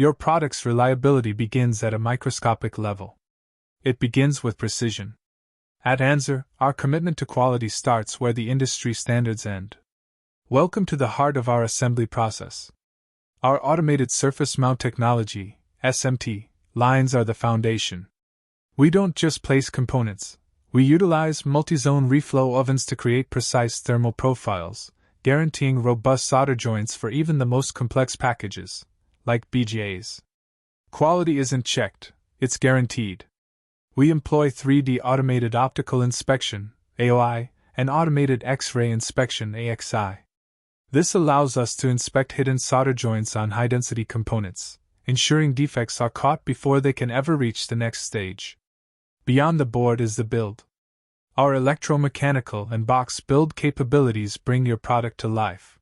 Your product's reliability begins at a microscopic level. It begins with precision. At Anzer, our commitment to quality starts where the industry standards end. Welcome to the heart of our assembly process. Our automated surface mount technology, SMT, lines are the foundation. We don't just place components. We utilize multi-zone reflow ovens to create precise thermal profiles, guaranteeing robust solder joints for even the most complex packages, like BGAs. Quality isn't checked, it's guaranteed. We employ 3D automated optical inspection, AOI, and automated X-ray inspection, AXI. This allows us to inspect hidden solder joints on high-density components, ensuring defects are caught before they can ever reach the next stage. Beyond the board is the build. Our electromechanical and box build capabilities bring your product to life.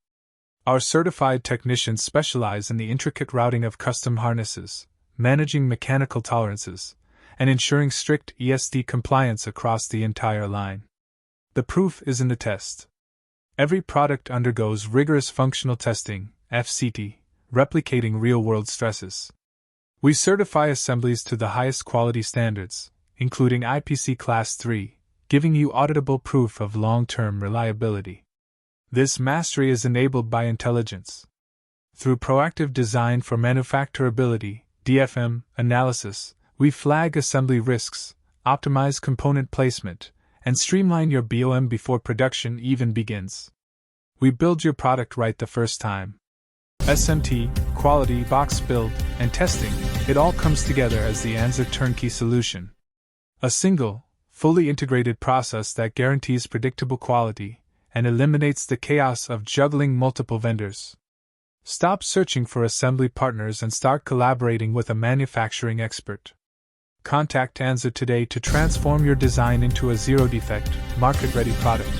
Our certified technicians specialize in the intricate routing of custom harnesses, managing mechanical tolerances, and ensuring strict ESD compliance across the entire line. The proof is in the test. Every product undergoes rigorous functional testing, FCT, replicating real-world stresses. We certify assemblies to the highest quality standards, including IPC Class 3, giving you auditable proof of long-term reliability. This mastery is enabled by intelligence. Through proactive design for manufacturability, DFM, analysis, we flag assembly risks, optimize component placement, and streamline your BOM before production even begins. We build your product right the first time. SMT, quality, box build, and testing, it all comes together as the Anzer turnkey solution. A single, fully integrated process that guarantees predictable quality and eliminates the chaos of juggling multiple vendors. Stop searching for assembly partners and start collaborating with a manufacturing expert. Contact Anzer today to transform your design into a zero-defect, market-ready product.